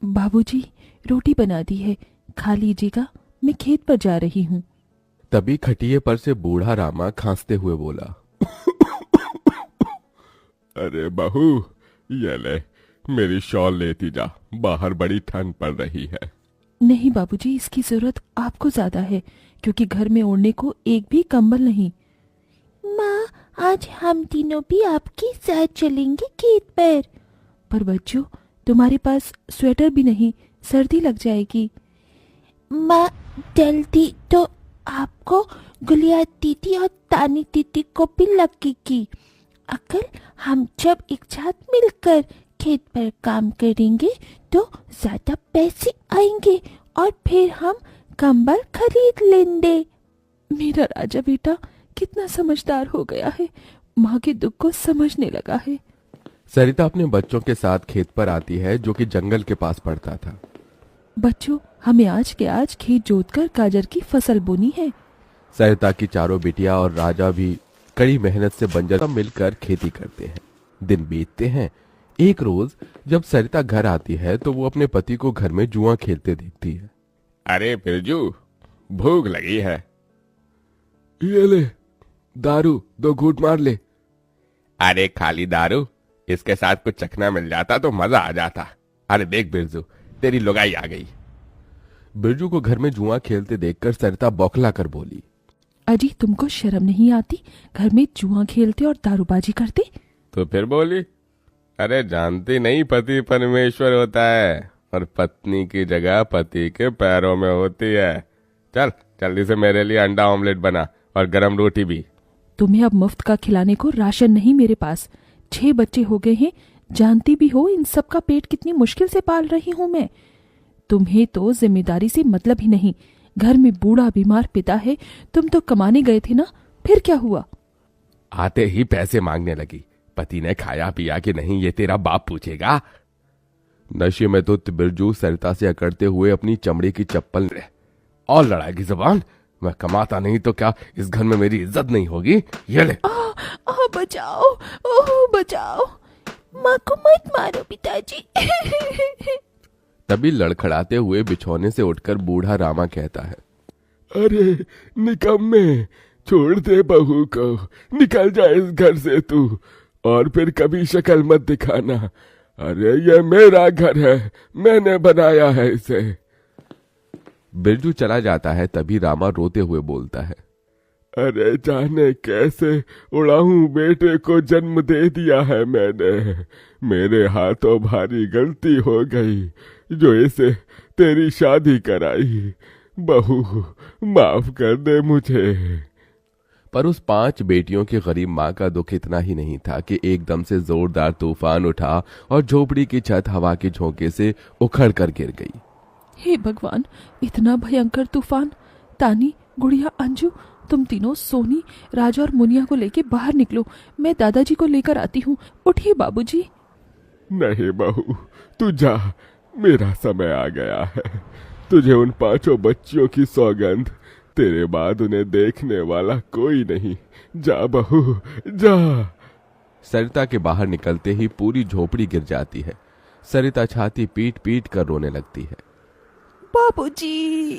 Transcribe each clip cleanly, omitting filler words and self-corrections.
बाबूजी, रोटी बना दी है, खा लीजिएगा, मैं खेत पर जा रही हूँ। तभी खटिये पर से बूढ़ा रामा खांसते हुए बोला, अरे बहू, ये ले, मेरी शॉल लेती जा, बाहर बड़ी ठंड पड़ रही है। नहीं बाबूजी, इसकी जरूरत आपको ज्यादा है, क्योंकि घर में ओढ़ने को एक भी कंबल नहीं। माँ, आज हम तीनों भी आपके साथ चलेंगे खेत पर बच्चों, तुम्हारे पास स्वेटर भी नहीं, सर्दी लग जाएगी। माँ, जल्दी तो आपको, गुलिया दीदी और तानी दीदी को भी लगेगी। अगर हम जब एक साथ मिलकर खेत पर काम करेंगे तो ज्यादा पैसे आएंगे और फिर हम कंबल खरीद लेंगे। मेरा राजा बेटा कितना समझदार हो गया है, माँ के दुख को समझने लगा है। सरिता अपने बच्चों के साथ खेत पर आती है, जो कि जंगल के पास पड़ता था। बच्चों, हमें आज के आज खेत जोतकर गाजर की फसल बोनी है। सरिता की चारों बिटिया और राजा भी कड़ी मेहनत से बंजर सब मिलकर खेती करते हैं। दिन बीतते हैं। एक रोज जब सरिता घर आती है तो वो अपने पति को घर में जुआ खेलते देखती है। अरे बिरजू, भूख लगी है। ये ले, दारू 2 घूंट मार ले। अरे खाली दारू, इसके साथ कुछ चखना मिल जाता तो मजा आ जाता। अरे देख बिरजू, तेरी लुगाई आ गई। बिरजू को घर में जुआ खेलते देखकर सरिता बौखला कर बोली, अजी, तुमको शर्म नहीं आती? घर में जुआ खेलते और दारूबाजी करते। तो फिर बोली, अरे जानती नहीं, पति परमेश्वर होता है और पत्नी की जगह पति के पैरों में होती है। चल जल्दी से मेरे लिए अंडा ऑमलेट बना और गरम रोटी भी। तुम्हें अब मुफ्त का खिलाने को राशन नहीं मेरे पास। 6 बच्चे हो गए हैं, जानती भी हो इन सब का पेट कितनी मुश्किल से पाल रही हूँ मैं। तुम्हें तो जिम्मेदारी से मतलब ही नहीं। घर में बूढ़ा बीमार पिता है, तुम तो कमाने गए थे ना, फिर क्या हुआ? आते ही पैसे मांगने लगी। पति ने खाया पिया कि नहीं ये तेरा बाप पूछेगा। नशे में तो बिरजू सरिता से अकड़ते हुए अपनी चमड़े की चप्पल और लड़ाएगी जबान। मैं कमाता नहीं तो क्या इस घर में मेरी इज्जत नहीं होगी? ये ले। बचाओ, ओह बचाओ, माँ को मत मारो पिताजी। तभी लड़खड़ाते हुए बिछौने से उठकर बूढ़ा रामा कहता है, अरे निकम्मे, छोड़ दे बहू को, निकल जा इस घर से तू, और फिर कभी शक्ल मत दिखाना। अरे ये मेरा घर है, मैंने बनाया है इसे। बिरजू चला जाता है। तभी रामा रोते हुए बोलता है, अरे जाने कैसे उड़ाऊं बेटे को जन्म दे दिया है मैंने। मेरे हाथों भारी गलती हो गई जो इसे तेरी शादी कराई। बहू माफ कर दे मुझे। पर उस 5 बेटियों की गरीब माँ का दुख इतना ही नहीं था कि एकदम से जोरदार तूफान उठा और झोपड़ी की छत हवा के झोंके से उखड़ कर गिर गई। हे भगवान, इतना भयंकर तूफान! तानी, गुड़िया, अंजू, तुम तीनों सोनी, राजा और मुनिया को लेके बाहर निकलो, मैं दादाजी को लेकर आती हूँ। उठिए बाबूजी। नहीं बहू, तू जा, मेरा समय आ गया है। तुझे उन 5 बच्चियों की सौगंध, तेरे बाद उन्हें देखने वाला कोई नहीं। जा बहू, जा। सरिता के बाहर निकलते ही पूरी झोपड़ी गिर जाती है। सरिता छाती पीट पीट कर रोने लगती है। बाबूजी।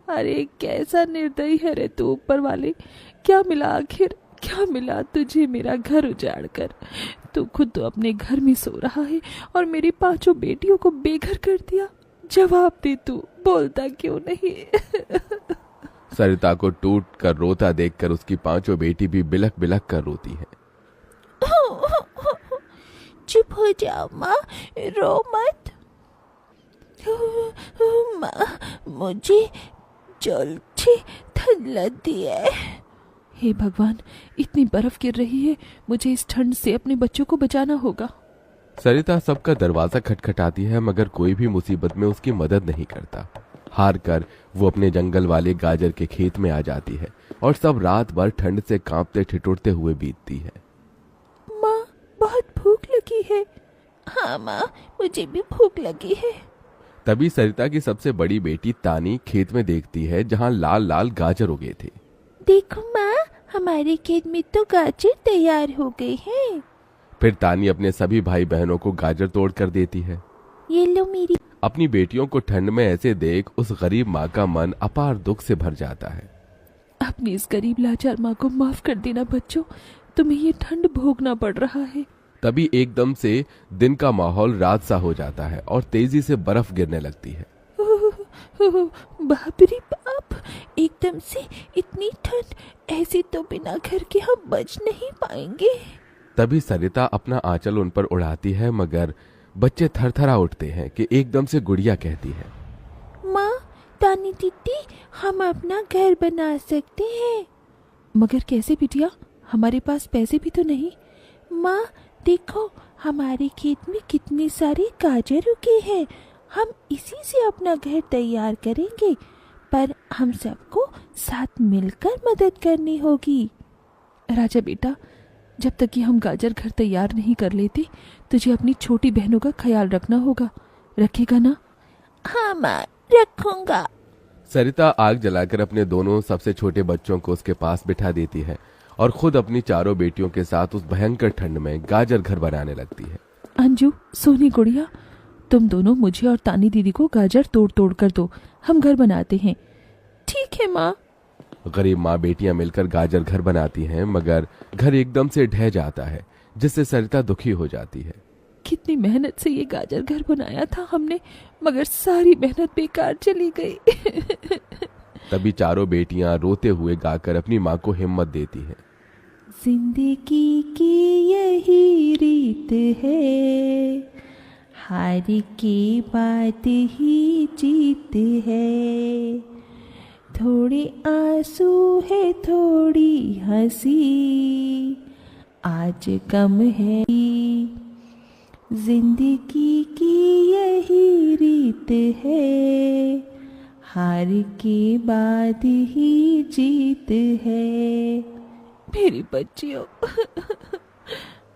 अरे कैसा निर्दयी है रे तू ऊपर वाले। क्या मिला आखिर, क्या मिला तुझे मेरा घर उजाड़ कर? तू खुद तो अपने घर में सो रहा है और मेरी 5 बेटियों को बेघर कर दिया। जवाब दे, तू बोलता क्यों नहीं? सरिता को टूट कर रोता देखकर उसकी 5 बेटी भी बिलख बिलख कर रोती है। चुप हो जाओ माँ, रो मत। माँ, मुझे जल्दी ठंड लगती है। हे भगवान, इतनी बर्फ गिर रही है, मुझे इस ठंड से अपने बच्चों को बचाना होगा। सरिता सबका दरवाजा खटखटाती है, मगर कोई भी मुसीबत में उसकी मदद नहीं करता। हार कर वो अपने जंगल वाले गाजर के खेत में आ जाती है और सब रात भर ठंड से कांपते ठिठुरते हुए बीतती है। माँ, बहुत भूख लगी है। हाँ माँ, मुझे भी भूख लगी है। तभी सरिता की सबसे बड़ी बेटी तानी खेत में देखती है जहाँ लाल लाल गाजर उगे थे। देखो माँ, हमारे खेत में तो गाजर तैयार हो गए हैं। फिर तानी अपने सभी भाई बहनों को गाजर तोड़ कर देती है। ये लो मेरी। अपनी बेटियों को ठंड में ऐसे देख उस गरीब माँ का मन अपार दुख से भर जाता है। अपनी इस गरीब लाचार माँ को माफ कर देना बच्चों, तुम्हें ये ठंड भोगना पड़ रहा है। तभी एकदम से दिन का माहौल रात सा हो जाता है और तेजी से बर्फ गिरने लगती है। बाप रे बाप, एकदम से इतनी ठंड, ऐसी तो बिना घर के हम बच नहीं पाएंगे। तभी सरिता अपना आंचल उन पर उड़ाती है, मगर बच्चे थरथरा उठते हैं कि एकदम से गुड़िया कहती है, माँ, तानी दीदी, हम अपना घर बना सकते हैं। मगर कैसे बिटिया, हमारे पास पैसे भी तो नहीं। माँ देखो, हमारे खेत में कितने सारे गाजर उगे हैं, हम इसी से अपना घर तैयार करेंगे, पर हम सबको साथ मिलकर मदद करनी होगी। राजा बेटा, जब तक कि हम गाजर घर तैयार नहीं कर लेते, तुझे अपनी छोटी बहनों का ख्याल रखना होगा। रखेगा ना? हाँ माँ, रखूंगा। सरिता आग जलाकर अपने दोनों सबसे छोटे बच्चों को उसके पास बिठा देती है और खुद अपनी चारों बेटियों के साथ उस भयंकर ठंड में गाजर घर बनाने लगती है। अंजू, सोनी, गुड़िया, तुम दोनों मुझे और तानी दीदी को गाजर तोड़ तोड़ कर दो, हम घर बनाते हैं। ठीक है माँ। गरीब माँ बेटियां मिलकर गाजर घर बनाती हैं, मगर घर एकदम से ढह जाता है, जिससे सरिता दुखी हो जाती है। कितनी मेहनत से ये गाजर घर बनाया था हमने, मगर सारी मेहनत बेकार चली गई। तभी चारों बेटियां रोते हुए गाकर अपनी माँ को हिम्मत देती हैं। जिंदगी की यही रीत है, हार के बाद ही जीत है, थोड़े आंसू है थोड़ी हंसी, आज कम है। जिंदगी की यही रीत है, हार के बाद ही जीत है। मेरी बच्चियों।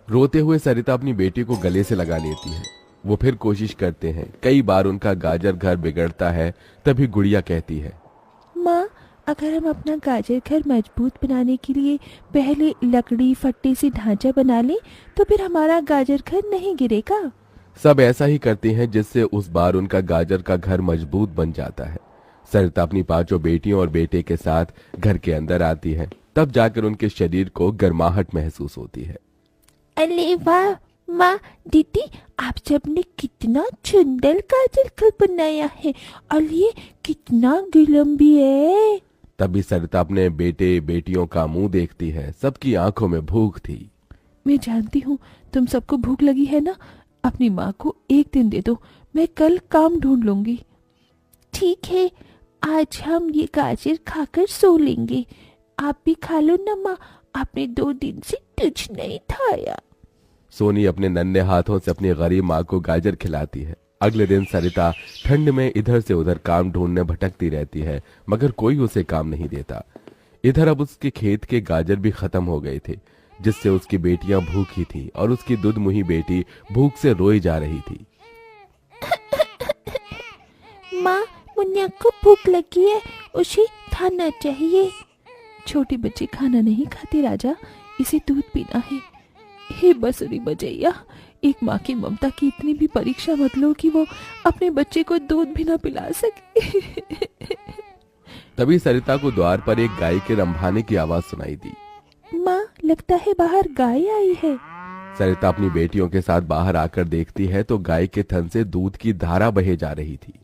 रोते हुए सरिता अपनी बेटी को गले से लगा लेती है। वो फिर कोशिश करते हैं, कई बार उनका गाजर घर बिगड़ता है। तभी गुड़िया कहती है, माँ, अगर हम अपना गाजर घर मजबूत बनाने के लिए पहले लकड़ी फट्टे से ढांचा बना लें, तो फिर हमारा गाजर घर नहीं गिरेगा। सब ऐसा ही करते हैं, जिससे उस बार उनका गाजर का घर मजबूत बन जाता है। सरिता अपनी पांचों बेटियों और बेटे के साथ घर के अंदर आती है। तब जाकर उनके शरीर को गर्माहट महसूस होती है। अरे वाह माँ, दीदी, आप सबने कितना सुंदर गाजर घर बनाया है, और ये कितना गर्म भी है। तभी सरिता अपने बेटे बेटियों का मुंह देखती है। सबकी आंखों में भूख थी। मैं जानती हूँ तुम सबको भूख लगी है ना, अपनी माँ को एक दिन दे दो, मैं कल काम ढूंढ लूंगी। ठीक है, आज हम ये गाजर खाकर सो लेंगे। आप भी खा लो ना माँ, आपने 2 दिन से कुछ नहीं खाया। सोनी अपने नन्हे हाथों से अपनी गरीब माँ को गाजर खिलाती है। अगले दिन सरिता ठंड में इधर से उधर काम ढूंढने भटकती रहती है, मगर कोई उसे काम नहीं देता। इधर अब उसके खेत के गाजर भी खत्म हो गए थे, जिससे उसकी बेटियां भूखी थी और उसकी दुधमुही बेटी भूख से रोई जा रही थी। माँ, मुन्ना को भूख लगी है, उसे खाना चाहिए। छोटे बच्चे खाना नहीं खाते राजा, इसे दूध पीना है। हे बसुरी बजैया, एक माँ की ममता की इतनी भी परीक्षा मत लो कि वो अपने बच्चे को दूध भी ना पिला सके। तभी सरिता को द्वार पर एक गाय के रंभाने की आवाज सुनाई दी। माँ, लगता है बाहर गाय आई है। सरिता अपनी बेटियों के साथ बाहर आकर देखती है तो गाय के थन से दूध की धारा बहे जा रही थी।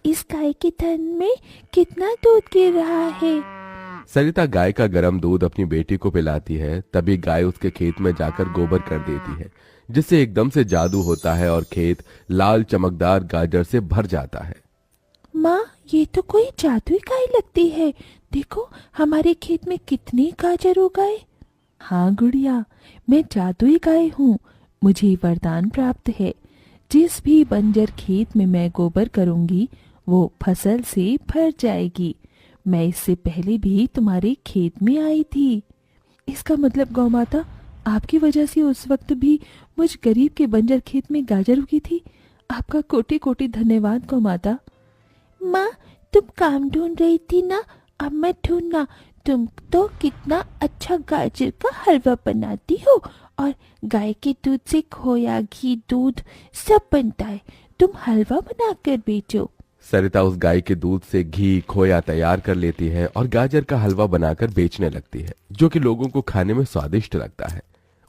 इस गाय के थन में कितना दूध गिर रहा है। सरिता गाय का गर्म दूध अपनी बेटी को पिलाती है। तभी गाय उसके खेत में जाकर गोबर कर देती है, जिससे एकदम से जादू होता है और खेत लाल चमकदार गाजर से भर जाता है। माँ, ये तो कोई जादुई गाय लगती है। देखो, हमारे खेत में कितने गाजर उगाए। हाँ गुड़िया, मैं जादुई गाय हूँ। मुझे वरदान प्राप्त है, जिस भी बंजर खेत में मैं गोबर करूंगी वो फसल से भर जाएगी। मैं इससे पहले भी तुम्हारे खेत में आई थी। इसका मतलब गौ माता, आपकी वजह से उस वक्त भी मुझ गरीब के बंजर खेत में गाजर उगी थी। आपका कोटि कोटि धन्यवाद गौ माता। माँ, तुम काम ढूंढ रही थी ना, अब मैं ढूंढना। तुम तो कितना अच्छा गाजर का हलवा बनाती हो और गाय के दूध से खोया, घी, दूध सब बनता है। तुम हलवा बनाकर बेचो। सरिता उस गाय के दूध से घी, खोया तैयार कर लेती है और गाजर का हलवा बनाकर बेचने लगती है, जो कि लोगों को खाने में स्वादिष्ट लगता है।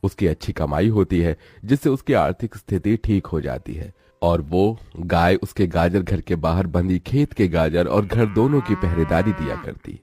उसकी अच्छी कमाई होती है, जिससे उसकी आर्थिक स्थिति ठीक हो जाती है और वो गाय उसके गाजर घर के बाहर बंधी खेत के गाजर और घर दोनों की पहरेदारी दिया करती।